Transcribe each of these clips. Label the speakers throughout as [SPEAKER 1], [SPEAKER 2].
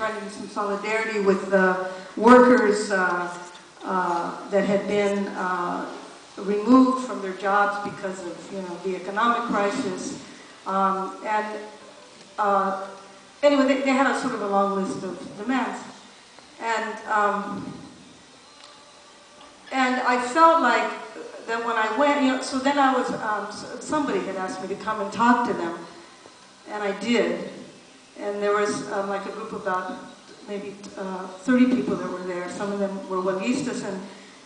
[SPEAKER 1] trying to do some solidarity with the workers that had been removed from their jobs because of the economic crisis. Anyway, they had a sort of a long list of demands, and I felt like that when I went, so then I was somebody had asked me to come and talk to them, and I did, and there was like a group of about maybe 30 people that were there. Some of them were Huelguistas, and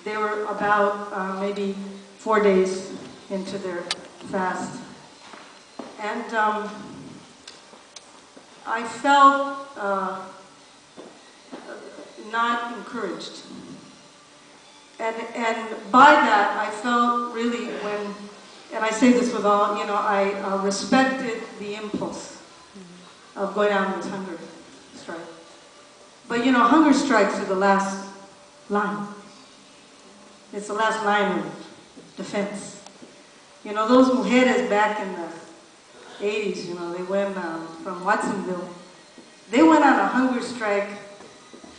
[SPEAKER 1] they were about maybe 4 days into their fast. And I felt not encouraged. And by that, I felt really and I say this with all, I respected the impulse of going out on this hunger strike. But hunger strikes are the last line. It's the last line of defense. Those mujeres back in the 80s, they went from Watsonville. They went on a hunger strike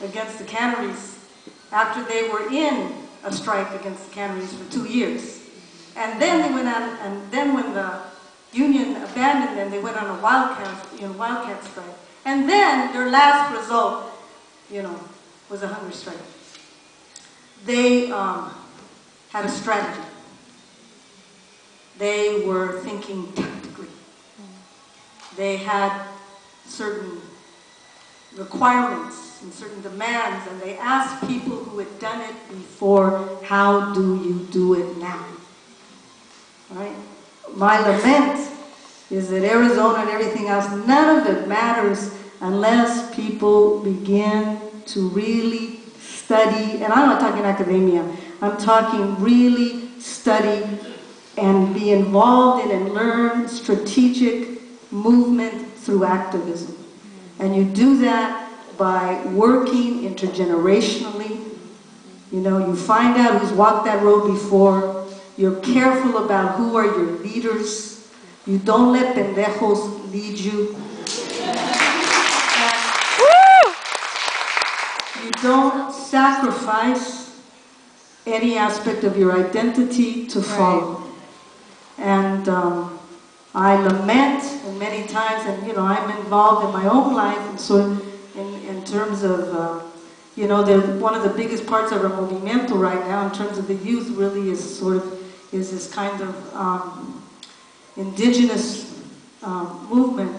[SPEAKER 1] against the canneries after they were in a strike against the canneries for 2 years. And then they went on, and then when the union abandoned them, they went on a wildcat strike. And then their last result, was a hunger strike. They had a strategy. They were thinking tactically. They had certain requirements and certain demands, and they asked people who had done it before, how do you do it now? Right? My lament is that Arizona and everything else, none of it matters unless people begin to really study, and I'm not talking academia, I'm talking really study and be involved in and learn strategic movement through activism. And you do that by working intergenerationally. You find out who's walked that road before. You're careful about who are your leaders. You don't let pendejos lead you. You don't sacrifice any aspect of your identity to follow. And I lament, and many times, and I'm involved in my own life, and so in terms of, one of the biggest parts of our movimiento right now, in terms of the youth, really is this kind of indigenous movement.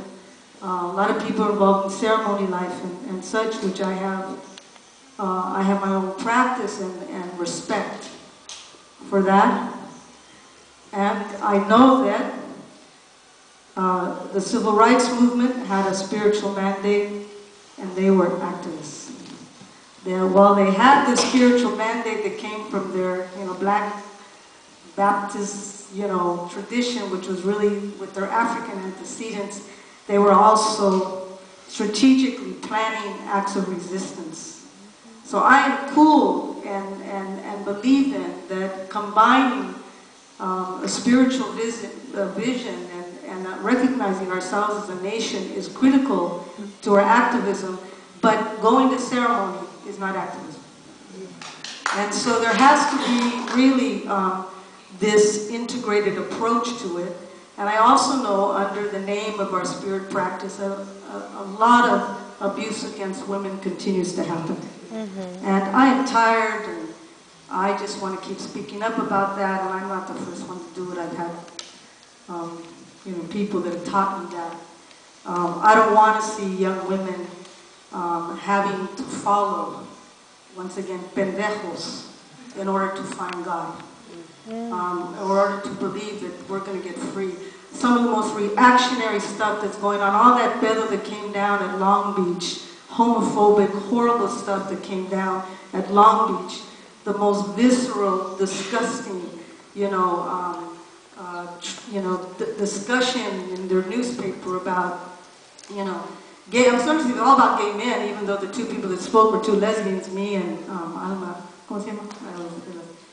[SPEAKER 1] A lot of people are involved in ceremony life and such, which I have my own practice and respect for that. And I know that the civil rights movement had a spiritual mandate, and they were activists. While they had this spiritual mandate that came from their, Black Baptist, tradition, which was really with their African antecedents, they were also strategically planning acts of resistance. So I am cool and believe in that combining a spiritual vision and recognizing ourselves as a nation is critical to our activism, but going to ceremony is not activism. And so there has to be really this integrated approach to it. And I also know under the name of our spirit practice, a lot of abuse against women continues to happen. And I am tired, and I just want to keep speaking up about that, and I'm not the first one to do it. I've had people that have taught me that. I don't want to see young women having to follow, once again, pendejos in order to find God, in order to believe that we're going to get free. Some of the most reactionary stuff that's going on, all that pedo that came down at Long Beach, homophobic, horrible stuff that came down at Long Beach, the most visceral, disgusting, discussion in their newspaper about, gay. I'm starting to see all about gay men, even though the two people that spoke were two lesbians, me and Alma. ¿Cómo se llama?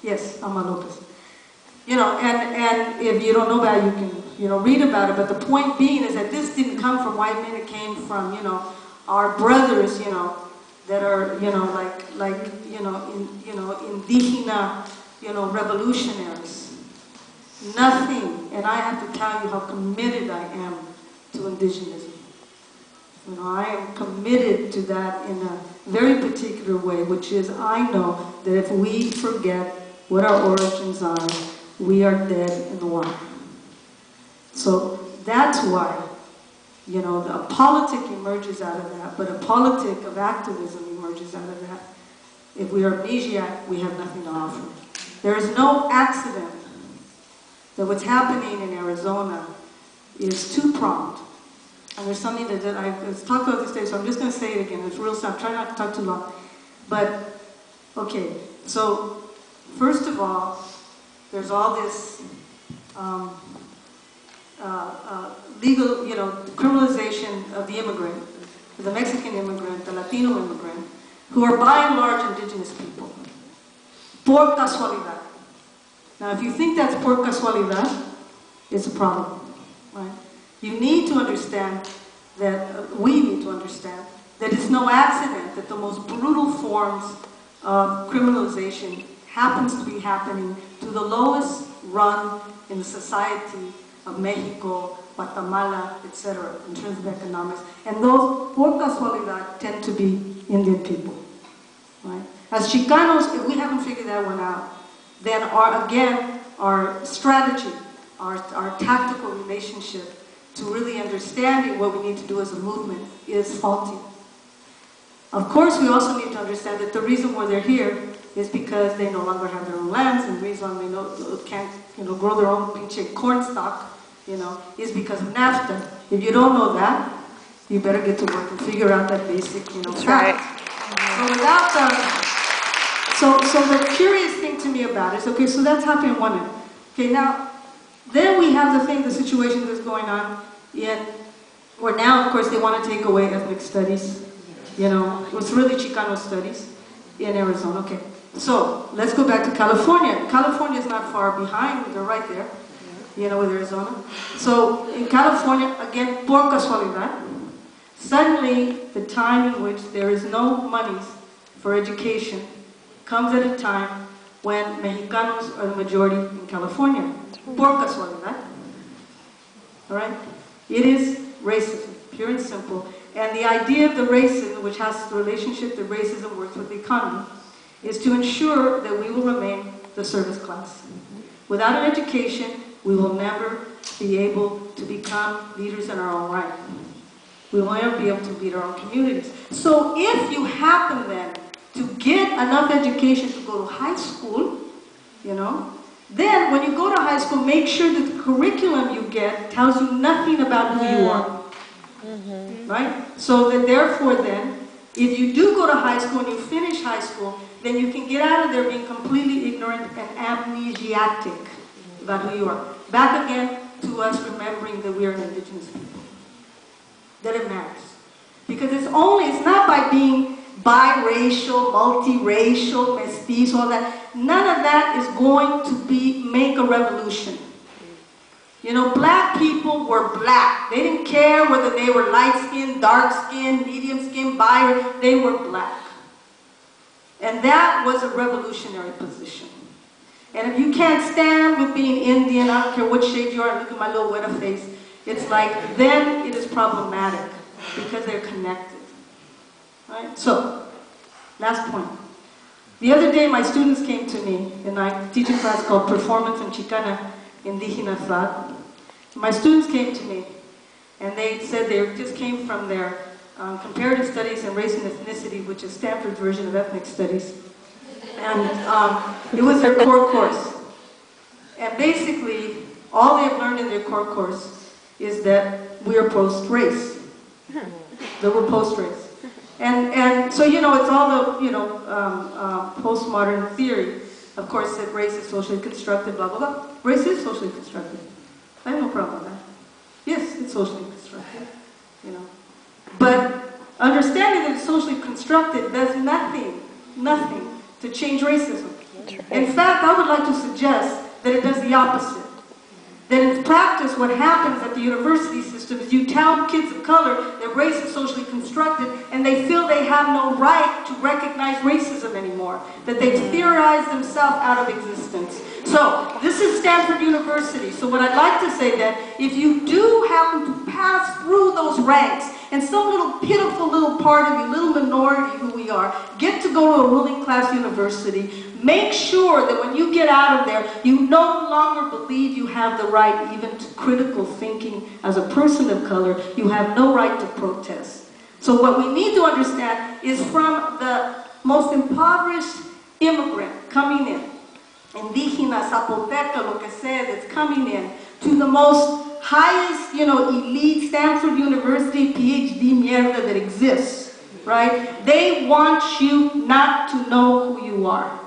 [SPEAKER 1] Yes, Alma Lopez. And if you don't know about it, you can, read about it. But the point being is that this didn't come from white men. It came from, our brothers, that are, indígena, revolutionaries. Nothing, and I have to tell you how committed I am to indigenism. I am committed to that in a very particular way, which is I know that if we forget what our origins are, we are dead in the water. So that's why, a politic emerges out of that, but a politic of activism emerges out of that. If we are amnesiac, we have nothing to offer. There is no accident that what's happening in Arizona is two-pronged. And there's something that I was talking about this day, so I'm just going to say it again. It's real stuff. Try not to talk too long. But, okay, so first of all, there's all this legal, criminalization of the immigrant, the Mexican immigrant, the Latino immigrant, who are by and large indigenous people. Por casualidad. Now, if you think that's por casualidad, it's a problem, right? You need to understand that, we need to understand, that it's no accident that the most brutal forms of criminalization happens to be happening to the lowest run in the society of Mexico, Guatemala, etc., in terms of economics. And those, por casualidad, tend to be Indian people, right? As Chicanos, if we haven't figured that one out, then our strategy, our tactical relationship to really understanding what we need to do as a movement is faulty. Of course, we also need to understand that the reason why they're here is because they no longer have their own lands, and the reason they can't grow their own pinche corn stock, is because of NAFTA. If you don't know that, you better get to work and figure out that basic, fact. Right. So without so the curious thing to me about it is, okay, so that's happening one end. Okay, now, then we have the situation that's going on where now, of course, they want to take away ethnic studies. It's really Chicano studies in Arizona. Okay, so let's go back to California. California is not far behind. They're right there, with Arizona. So in California, again, por casualidad, suddenly the time in which there is no monies for education comes at a time when Mexicanos are the majority in California. Por casualidad. All right? It is racism, pure and simple. And the idea of the racism, which has the relationship that racism works with the economy, is to ensure that we will remain the service class. Without an education, we will never be able to become leaders in our own right. We will never be able to lead our own communities. So if you happen then to get enough education to go to high school, then when you go to high school, make sure that the curriculum you get tells you nothing about who you are. Right? So that therefore then, if you do go to high school and you finish high school, then you can get out of there being completely ignorant and amnesiac about who you are. Back again to us remembering that we are an indigenous people. That it matters. Because it's not by being biracial, multiracial, mestizo, all that. None of that is going to make a revolution. Black people were black. They didn't care whether they were light-skinned, dark-skinned, medium-skinned, bi, they were black. And that was a revolutionary position. And if you can't stand with being Indian, I don't care what shade you are, look at my little weta face, it's like, then it is problematic because they're connected. Right? So, last point. The other day, my students came to me in my teaching class called Performance in Chicana Indígena Thought. My students came to me, and they said they just came from their Comparative Studies in Race and Ethnicity, which is Stanford's version of ethnic studies. And it was their core course. And basically, all they've learned in their core course is that we are post-race. That we're post-race. And so, it's all the, postmodern theory, of course, that race is socially constructed, blah, blah, blah. Race is socially constructed. I have no problem with that. Yes, it's socially constructed, But understanding that it's socially constructed does nothing to change racism. In fact, I would like to suggest that it does the opposite. Then in practice, what happens at the university system is you tell kids of color that race is socially constructed, and they feel they have no right to recognize racism anymore, that they've theorized themselves out of existence. So, this is Stanford University. So what I'd like to say that if you do happen to pass through those ranks, and some little pitiful little part of you, little minority who we are, get to go to a ruling class university, make sure that when you get out of there, you no longer believe you have the right even to critical thinking as a person of color. You have no right to protest. So what we need to understand is from the most impoverished immigrant coming in, indígena, zapoteca, lo que sea, that's coming in, to the most highest, elite Stanford University PhD mierda that exists, right? They want you not to know who you are,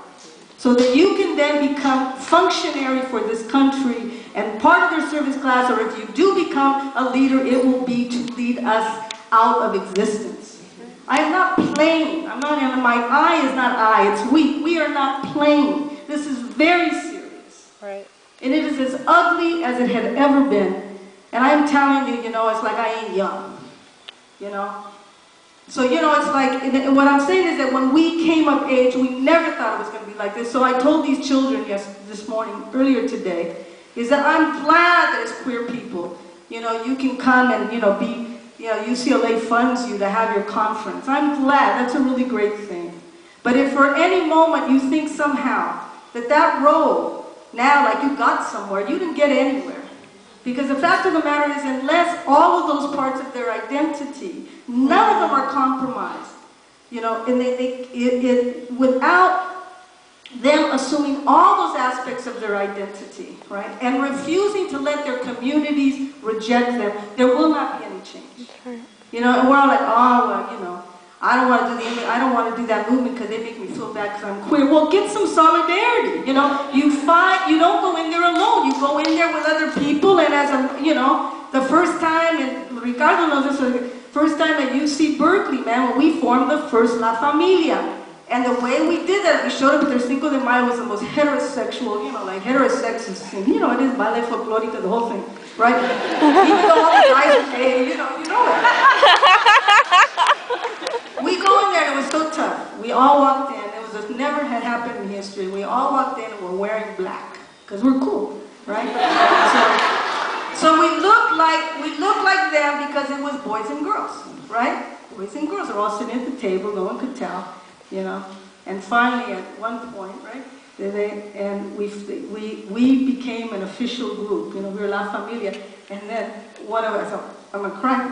[SPEAKER 1] so that you can then become functionary for this country and part of their service class, or if you do become a leader, it will be to lead us out of existence. I am not playing. My I is not I, it's we. We are not playing. This is very serious. Right. And it is as ugly as it had ever been. And I'm telling you, it's like I ain't young. So, it's like, and what I'm saying is that when we came of age, we never thought it was going to be like this. So I told these children this morning, earlier today, is that I'm glad that as queer people, you can come and, UCLA funds you to have your conference. I'm glad. That's a really great thing. But if for any moment you think somehow that road, now like you got somewhere, you didn't get anywhere. Because the fact of the matter is, unless all of those parts of their identity, none of them are compromised, and without them assuming all those aspects of their identity, right, and refusing to let their communities reject them, there will not be any change. And we're all like, oh, well, I don't want to do that movement because they make me feel bad because I'm queer. Well, get some solidarity. You don't go in there alone. You go in there with other people, and as the first time, and Ricardo knows this, the first time at UC Berkeley, man, when we formed the first La Familia. And the way we did that, we showed up at their Cinco de Mayo was the most heterosexual, like heterosexist thing. It is ballet folklorica, the whole thing, right? Even though all the guys are gay, you know it. We go in there and it was so tough. We all walked in. It never had happened in history. We all walked in and we're wearing black because we're cool, right? So we looked like them because it was boys and girls, right? Boys and girls are all sitting at the table. No one could tell, And finally, at one point, right? We became an official group. We were La Familia, and then one of us, I'm gonna cry.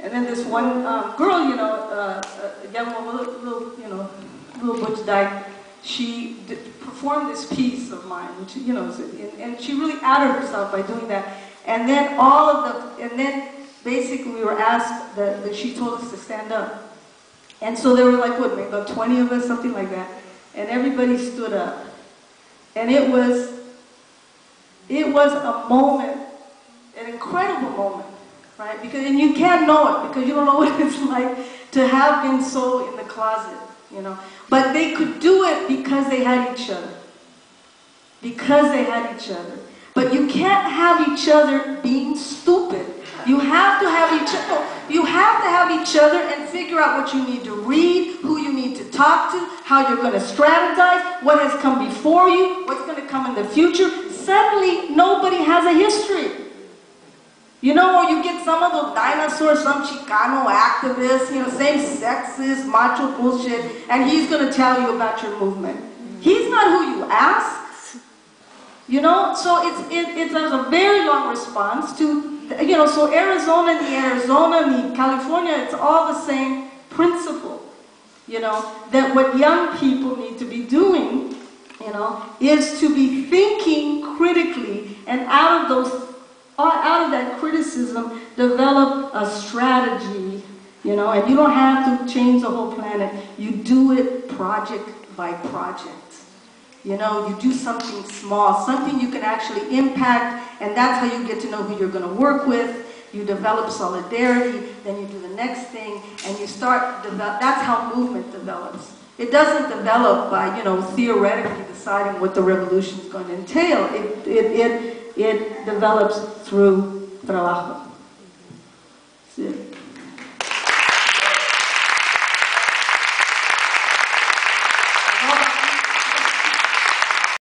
[SPEAKER 1] And then this one girl, little butch dyke, she performed this piece of mine, which, and she really outed herself by doing that. And then basically we were asked that she told us to stand up. And so there were like, maybe about 20 of us, something like that. And everybody stood up. And it was a moment, an incredible moment. Right? And you can't know it because you don't know what it's like to have been so in the closet, But they could do it because they had each other. Because they had each other. But you can't have each other being stupid. You have to have each other. You have to have each other and figure out what you need to read, who you need to talk to, how you're going to strategize, what has come before you, what's going to come in the future. Suddenly, nobody has a history. Or you get some of those dinosaurs, some Chicano activists, same-sexist, macho bullshit, and he's going to tell you about your movement. He's not who you ask. So it's a very long response to, so Arizona and California, it's all the same principle, that what young people need to be doing, is to be thinking critically, and out of that criticism, develop a strategy, and you don't have to change the whole planet. You do it project by project. You do something small, something you can actually impact, and that's how you get to know who you're going to work with. You develop solidarity, then you do the next thing, and you start, that's how movement develops. It doesn't develop by, theoretically deciding what the revolution is going to entail. it develops through trabajo.